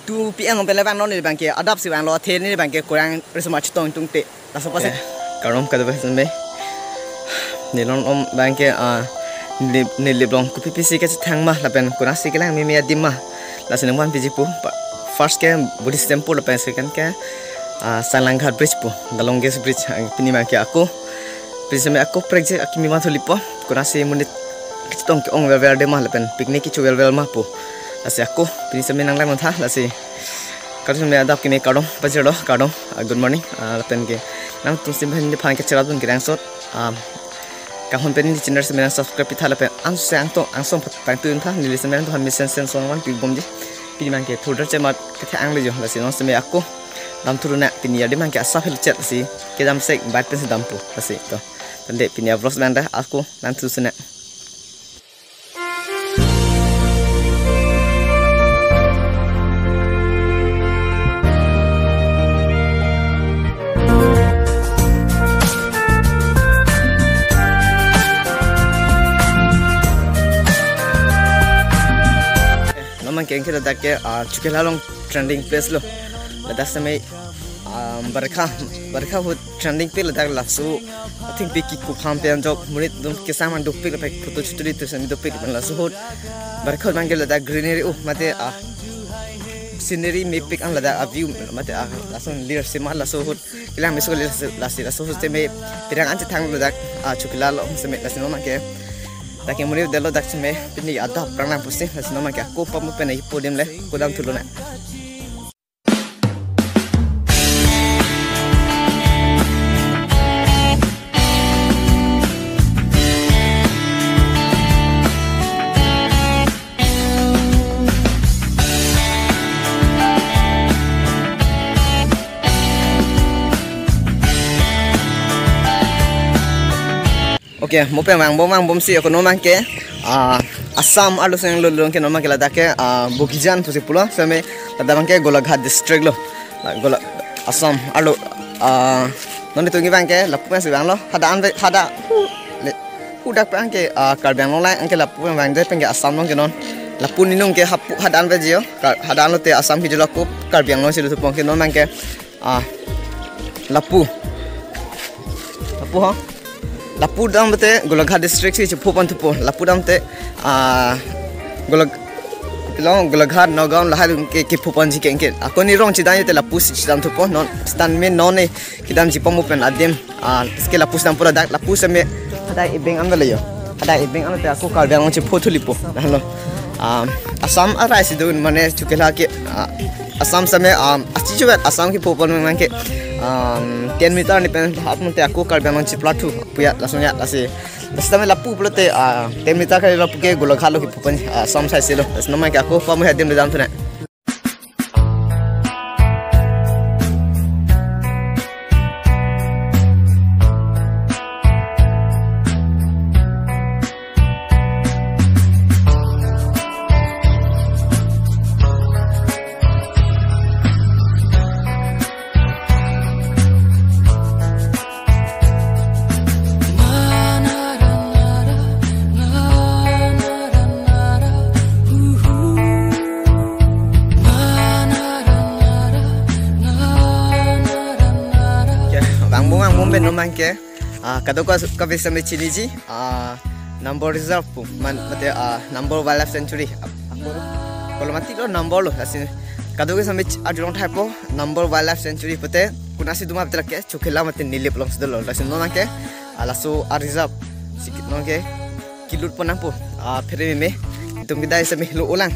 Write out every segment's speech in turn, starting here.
tu PM pele bang non ni bang ke adap si bang lo the ni bang ke kurang resma chitong tung te la so pase karom ka de me ni lon om bang ke ni liblong ku PPC ke thang ma la pen kurang si ke lang mi adim ma la sen wan piji pu first ke Buddhist temple la pen second ke Salanghat bridge pu the longest bridge pini bang ke aku prisme aku project akimi ma tholipo kurang si munit chitong ke ong wel de ma la pen picnic ki chuwel wel ma pu Lasi aku, pilih semen nang lai mentah lasi. Kalau semen ada kini kadong, pajero kadong. Good morning, lapen ke. Nang tu simpan di pan ke cerah pun kirang sot. Kahon pen di channel semen subscribe pitha lapen. Ansang pang tu entah nili semen tu hamil sen sonwan pilih bom je. Pilih mang ke thuder cemat ke ang lejo lasi nong semen aku. Dam turun nak pilih ada mang ke asap helicet lasi. Ke dam sek bat pen sedampu lasi tu. Tende pilih vlog semen dah aku nanti susunan. Keng kita dak ke Chukelalong trending place lo ladak samai barkha hut trending pe ladak lasu I think pe ki ku kham pe anjok munit dum ke saman duk pe pe photo chuturi tu sami duk pe ban lasu hut barkha mangel ladak greenery mate scenery me pick an ladak view mate lasun lir sima lasu hut kilang meso lasu hut te me pirang an thang ladak Chukelalong samai lasin ma ke Taki muni delo dak seme pini ada prana pusi hasno ma aku pamu pena podium le kodam tuluna Oke, mau pemang bom si aku nomang ke Assam alu yang lulung ke nomang ke ladak ke Bukijan tu si pulau sampai ladak ke Golaghat district lo Assam alu noni tungi bang ke lapu yang si bang lo hada udak bang ke karbang lo lah angke lapu yang bang je pengke Assam lo ke non lapu ni nong ke hadaan bejio hadaan lo te Assam ke jelaku karbang lo si lu tu pong ke nomang ke lapu ha Lapu dam te Golaghat district si Chupopan tupo lapu dam te Golaghat Nagaon lahai ke Chupopan ji ke aku ni rong cidanya te lapu si cidam tupo non stand me non ni kidam ji pamupen adem ske lapu stam pura dak lapu seme ada ibeng amle yo ada ibeng amle te aku karbang ci photo lipo halo Assam arai si dun mane Chukela ke Assam same achi juat Assam ki Chupopan mang ke 10 meter ni pen hat monte aku karbang ci platu puya langsungnya lasi Basta lapu pelote 10 meter kali lapu ke Golaghat lo ki Chupopan Assam sai selo nama ke aku pamu hadim dam tu na Mumben nomang ke kado ka bisa me chiniji number reserve pu mate number wildlife sanctuary aku kalau mati lo number lo asin kado ke same adrong type po number wildlife sanctuary pute kunasi duma betel ke Chukela mate nilip long sedelo asin nomang ke lasu reserve sikit nong ke kilut ponang pu phere me tum gidai same lo ulang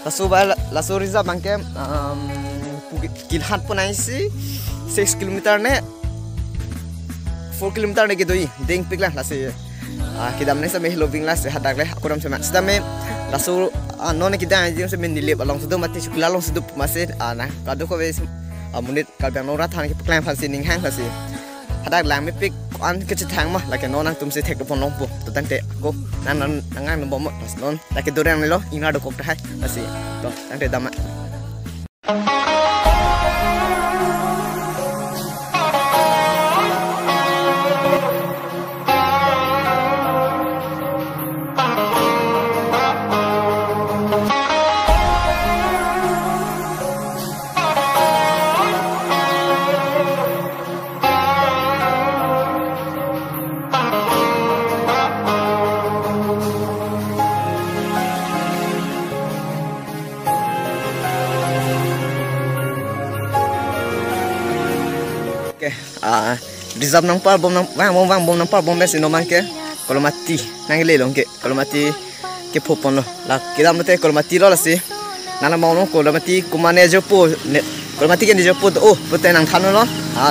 lasu reserve bangke kilhat ponai si 6 kilometer ne 4 kilometer ne gedoi ding piklah lasi kidam ne same loving las hadak le akuram sama sedame lasu non kidam jim same nilip along sudu mati Chukela long sudu masih na kado ko wes munit karbang nora than ki plan phansi ning hang lasi hadak lang me pik an ke chithang ma lake non ang tumse thek pon long pu to tante ko nan nang bom non lake dorang lo ina do kok hai lasi to tante dama reserve nang par bom nang wang bom nang par bom besi no mangke kalau mati nang le long ke kalau mati ke popon lo la kita mate kalau mati lo la si nana mau no kalau mati kumane jopo kalau mati ke ni jopo oh betul nang thano lo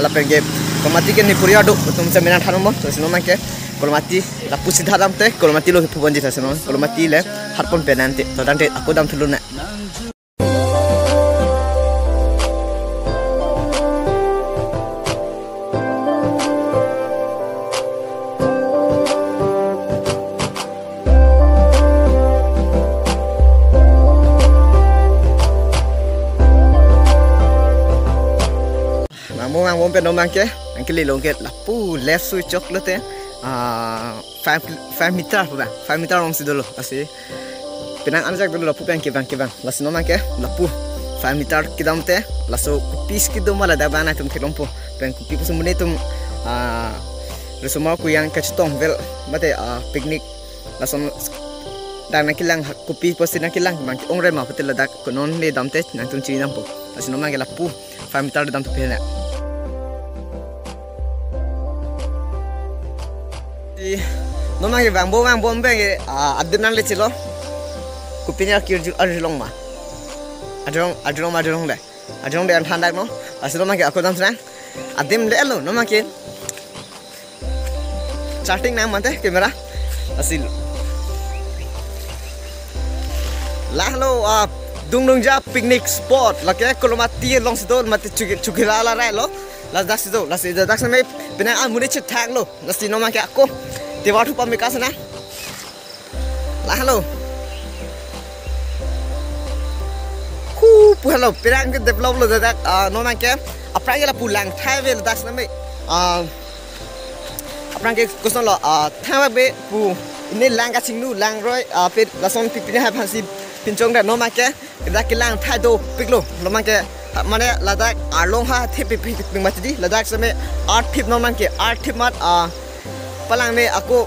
la penge kalau mati ke ni puria do tum se menang thano mo so sino mangke kalau mati la pusi dharam te kalau mati lo popon jita sino kalau mati le harpon penante to dante aku dam thulu na bom pe no mangke angke li long ke la pu left switch chocolate 5 meter pa 5 meter om sidolo asi pinang anjak dulu la pu bang ke bang la sino mangke la pu 5 meter kidam te la so pis kidom mala da bana tum kelompo pen ku pipu sumune tum resuma ku yang kacitong vel mate picnic la som dan nakilang kopi posin nakilang mangke ongre ma patel dak konon le damte nang tum chi nampo asino mangke la pu 5 meter dam tu pena no mangi bang bom bang adem nang le chilo kupinya kirju arjulong ma adrong de an thandak no asilo mangi aku dam sana adem le lo no mangi charting nang mante kamera asil lahlo dung ja picnic spot la ke kolomati long sidol mate chukila la rai lo la dak sido dak sampai pinang amune chithak lo la sino mangi aku di waktu pemikas na lah halo hello pirang ke develop lo dak no man ke apra la pulang thai dak sampai apra ke koson lo thai be pu ini lang ka singnu lang roi pe la son pipine ha phansi pinchong da no man ke dak ke lang thai do piklo no man ke mane ladak arlong ha thipi ping mati ladak sampai art tip no man ke art tip mat palang me aku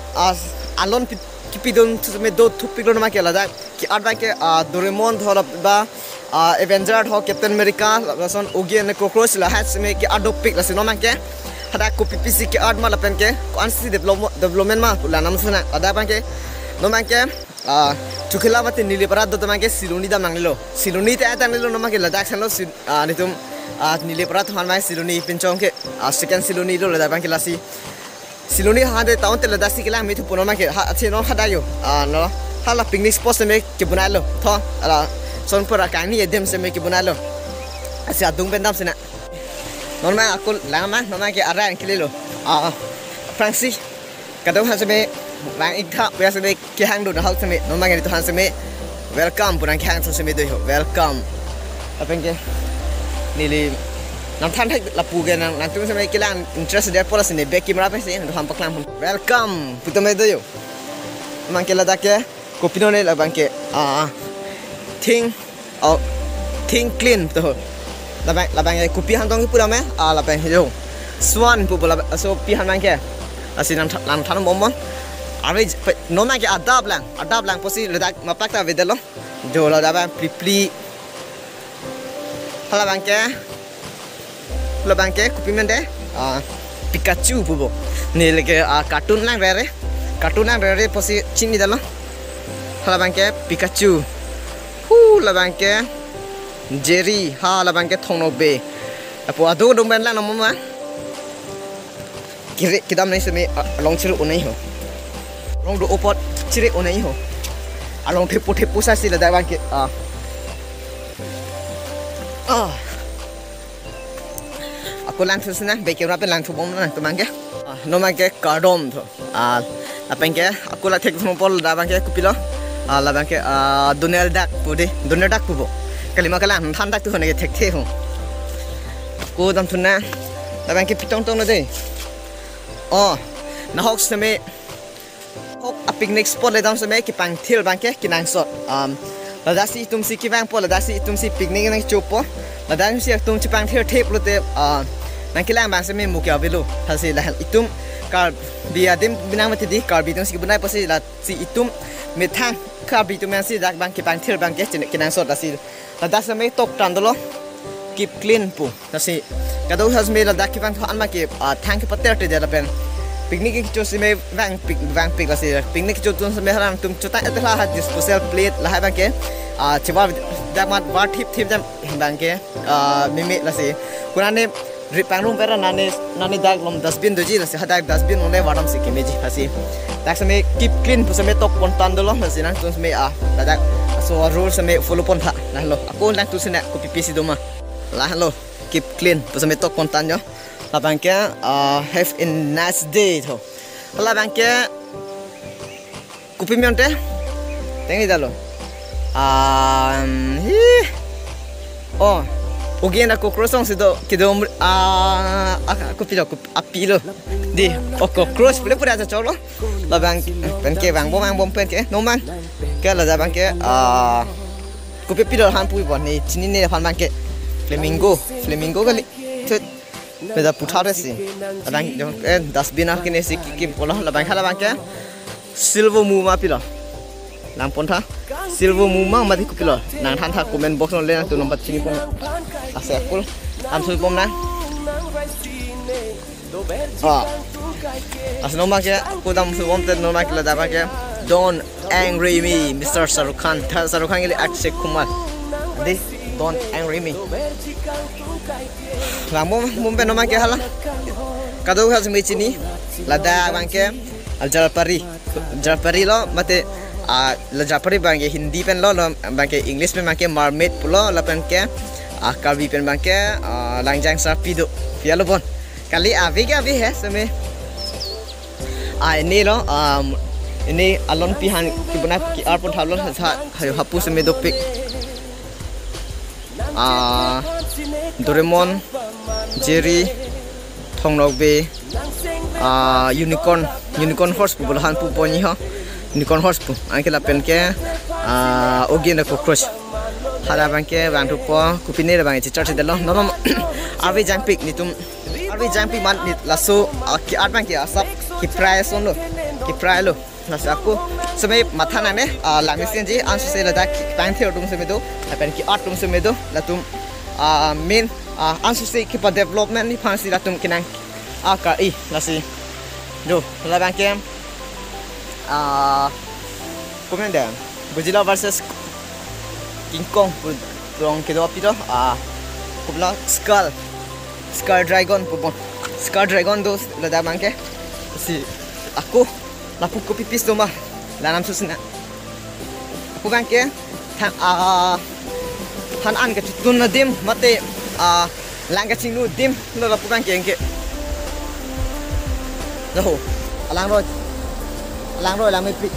alon kipidon me do thupik lo na ke lada ki art bank ke Doraemon thora ba Avenger ho Captain America lason ogian ne cockroach la hat me ki art do pick la sino man ke hada ko PPC ki art ma la pen ke consi development ma la nam suna ada bank ke no man ke chukila mate nili parad do man ke siluni da manglilo siluni ta ta nilo no man ke lada sanlo ni tum nili parad han mai siluni pinchong ke second siluni lo lada bank ke lasi siluni hande taun te ladasi kila mi thu puno ma ke ha cheno khada yo no hala picnic spot se me ke bunalo tho ala son pura ka ni edem se me ke bunalo asia dung bendam sina normal akul lama normal ke ara an kililo franci kadau han se me lang ikha ya se me ke hang do hal se me normal ke to han se me welcome puran ke hang se me do welcome apen ke nili nam than thai la pu ge nang tu se me kilang interest dia pola sini back camera pe sini ham paklang welcome putame do yo man ke la da ke kopino ne la bang ke think clean to la bang kopi han tong pura me la bang yo swan pu bola so pi han man ke asin nam than mom mon ari no man ke adab lang posi la da mapak ta vedelo jo la da bang pli hala bang ke lo bangke kopi mende Pikachu bubo ni lege cartoon lang rere posi chini dalo hala bangke Pikachu la bangke Jerry la bangke thongno be apo adu domben lang namma kire kidam nei seme long chiru onai ho long do opot chire onai ho along thepu sa sila da bangke aku lang susna beke rapen lang thubom na tumangke no mangke kardom tho apengke aku la thek pol da bangke kupilo la bangke Donald Duck pubo kalima kala than dak tu hone ke thek the ho aku dam thuna da bangke pitong tong no de na hok sme hok a picnic spot le dam sme ki pang thil bangke kinang sot la dasi tumsi ki bang pol la dasi tumsi picnic nang chopo la dang si tum chi pang thil thep lo te nangkilang bang se me mukya belu thasi la itum kar bia dim binang mati di kar bitung si bunai pasi la si itum methang kar bitum si dak bang ki pang thil bang ke kinang sot dasi la das me tok tan dolo keep clean pu nasi kado has me la dak bang an ma ke thank patter te jala pen picnic ki chu me bang pic la si picnic chu tun me haram tum chu ta la ha disposal plate la ha bang ke chiba dak mat war thip jam bang ke mimi la si kurane ripang room pera nani dak lom dustbin doji la si ha dak dustbin one wadam si kemeji hasi dak se me keep clean pu se me tok pon tan dolo la si nang tun me dak so rule se me follow pon tha la lo aku lang tu sene ko pipi si doma la lo keep clean pu se me tok pon tan yo la bang ke have a nice day tho la bang ke kupi mionte tengi dalo oh Ogi na ko crossong sido kidom aku apilo di oko cross boleh pura aja colo la bang pen ke bang bom pen ke no man ke la bang ke ko pilo han pui bon ni chini ne han bang ke flamingo kali cet beda puthare si bang dustbin a kene si ki pola la bang ke silver mu ma pilo lampon tha silver mu ma mati ku pilo nang than tha comment box no le tu nomor chini pon ase akul am sui pom na as no ma ke ku dam sui pom te no ma ke la da ba ke don't angry me Mr. Shahrukh Khan ile Akshay Kumar this don't angry me lamo mum pe no ma ke hala kado has me chini la da bang ke al jalpari lo mate la japari bang Hindi pen lo bang ke English pen bang ke mermaid pulo la pen ke Kalbi pen bang ke langjang sapido pialo bon kali abi hai seme ini lo ini alon pihan kibuna ki arpon thalon ha hapu seme dopik Doraemon Jerry Thongnokbe unicorn horse pu bolhan pu poni ha unicorn horse pu angke la pen ke ogi na cockroach hara bang ke bang tu po kupine bang ci charge de lo no arvi jampik ni tum arvi jampik man ni laso ki art bang ke asap ki price on lo ki price lo laso aku sampai matha na ne lami sen ji ansu se la da ki bang the tum se me do la pen ki art tum se me do la tum main ansu se ki pa development ni phansi la tum kinang ka I la si do la bang ke komenda Godzilla versus King Kong prong kedo apito kubla skull dragon pupon skull dragon dos lada bangke si aku lapu kopi pis doma lanam susna aku bangke han an ke tutun na dim mate langga chingnu dim lo lapu bangke engke no alang roi lamai pi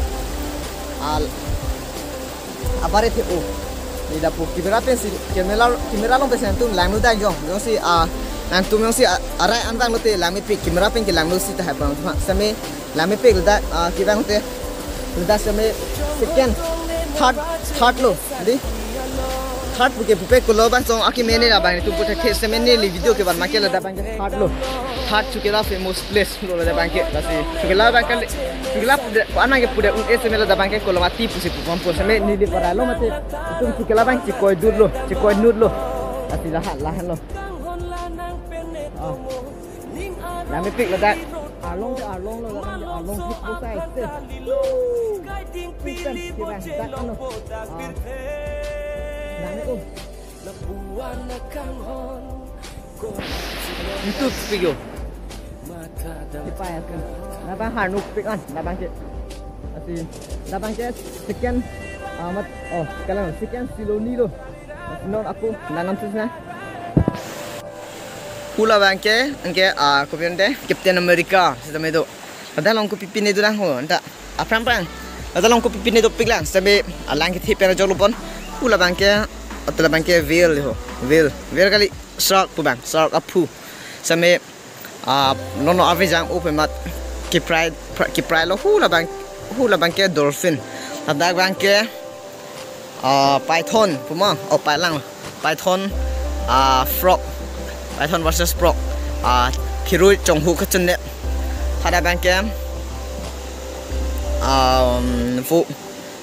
abare the o ni da pu kamera pensi kamera long pesen tum langnu da jong si nang tum si arai andang lote lami pi kamera pen ke langnu si ta ha bang same lami pe da ki bang te da same second third lo di third buke pupe ko lo ba song aki mene ra bang tu puthe the same ne li video ke ban ma ke la da bang third chukela famous place lo la da bang ke la si chukela ba kali chukela ana ke pude un sme la da bang ke ko lo mati pusi pom po same ni di para lo mate tum chukela bang chikoi nud lo ati lahan lo lami pik la da along lo la along pik po sai se pisan ki bang da ano YouTube video. Dipayakan. Nabang hanuk pik an, nabang ke. Asi, nabang ke sekian amat kalau sekian siloni lo. Non aku nanam susna. Pula bangke, angke kopiante Captain America sedame do. Ada long ko pipine do lang ho, anta. Apram. Ada long ko pipine do pik lang, sabe alang ke thipera jolupon. Pula bangke atau bangke veil kali shark apu same nono avijang open mat ki pride lo hula bangke dolphin ada bangke python puma pailang python frog python versus frog kiru chonghu kachne ada bangke fu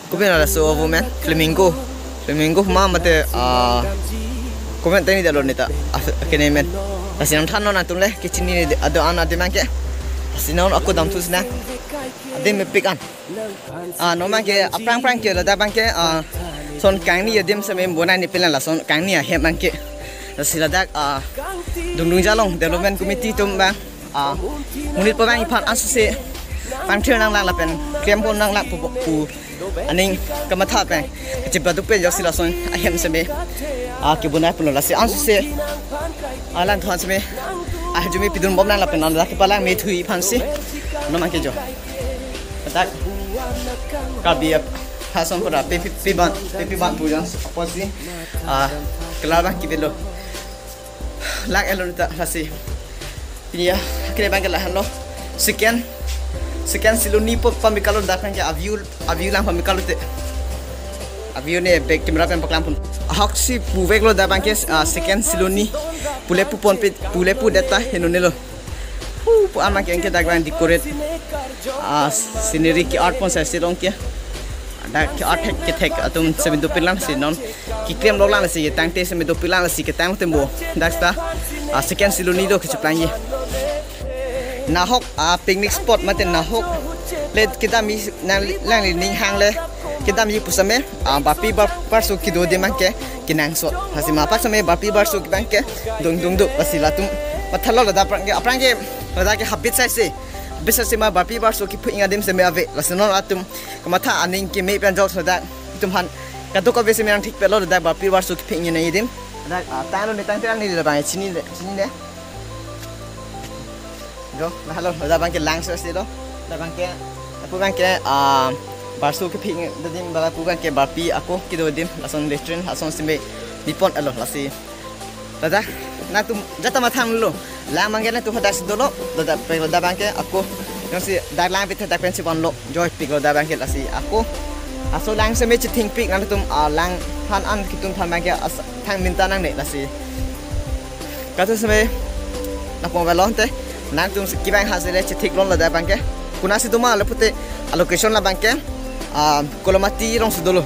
kubena so woman flamingo ma mate comment tadi dah lo nita kene men asin than non antum le kitchen ni ado an ade mangke asin non aku dam tus na ade me pikan no mangke aprang ke la da bangke son kang ni yadim same bona ni pelan la son kang ni he mangke sila dak dung jalong development committee tum bang munit pa bang ipan asuse pan thir nang lang la pen krem pon nang lang pu aning kamatha bang jibba du pe sila son ahem same ke bona pun la se asuse alan thon same jumi pidun bom nang la pen nang la ke palang me thui pan si no mangke jo tak kabia hason pada pipi ban pujan apa sih kelaba kibelo lag elon ta rasi ini ya kene bangke lah lo sekian siluni pop pamikalo dakan ke aviu lang pamikalo te aviu ne back kamera pen paklam pun haksi puvek lo da bangke sekian siluni pule pu data henonelo pu ama ke angke dagran decorate scenery ki art pon sa silong ke ada ke art ke tek atum sebentu pilan sinon ki krem lo lan si tang te sebentu pilan si ke tang tembo daksta sekian siluni do ke plangi nahok picnic spot mate nahok le kita mi lang ning hang le kita mi pusame bapi barsu ki do de manke kinang so hasima pasame bapi barsu ki banke dung do asilatum mathalo da aprange da ke habit sai se bisa sima bapi barsu ki puinga dem se me ave lasenon atum kamatha aning ki me pen jok soda tum han katu ko bese me thik pelo da bapi barsu ki puinga nei dem da tano ni tang ni da bang chini ne do halo da bang ke lang so se do da bang ke apu bang ke barsu ki puinga da dim bala pu bang ke bapi ako ki do dim lason lectrin ason sime dipon alo lasi dada na tum jata mathang lo lang mangena tu hadas dolo dada pelo da bang ke ako si dar lang bit tak pen si bon lo joy piko da bang ke lasi ako aso lang se me chi thing pik nan tum lang han an ki tum than bang ke thang minta nang ne lasi ka tu se me na pon velon te nan tum ki bang ha se le chi thik lon la da bang ke kuna si tuma le pute allocation la bang ke kolomati rong sudolo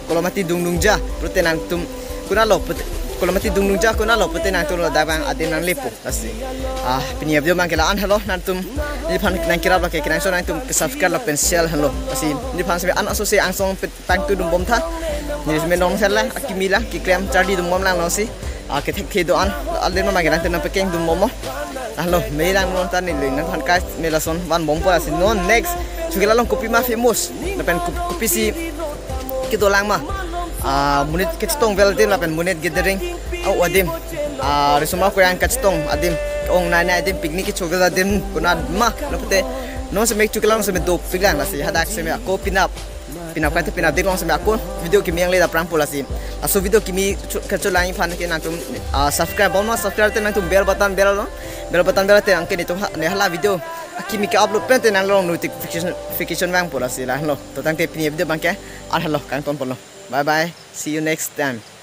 kolomati dung ja pute nan tum kuna lo pute kolomati dung ja kuna lo pute nan tum la da bang adin nan lepo lasi pinia video bang ke la an hello nan tum ni phan nan kira ba ke kiran so nan tum subscribe la pen share hello asi ni phan se an aso se ang song tang tu dum bom tha ni se me nong sel la akimila ki klem chardi dum bom lang no si ke thek the do an alden ma ke nan tum pe keng dum bom mo hello me lang non tan ni le nan phan ka me la son van bom pa si non next sugila long kopi ma famous na pen kopi si ki do lang ma munit kitstong vel dim la pen munit gathering au adim resuma ko yang kitstong adim ong nai adim picnic ki chogala dim kuna ma lapte no se mek chukalang se me do pigan la si hadak se me ko pinap ka te pinap dekong se me ako video ki miang le da prang pola si aso video ki mi ka cholang phan ke nan tum subscribe bon ma subscribe te nan tum bell button te angke ni tum ne hala video kimi ka upload pen te nan long notification bang pola si la lo to tang te pini video bang ke hello kan ton polo bye bye see you next time.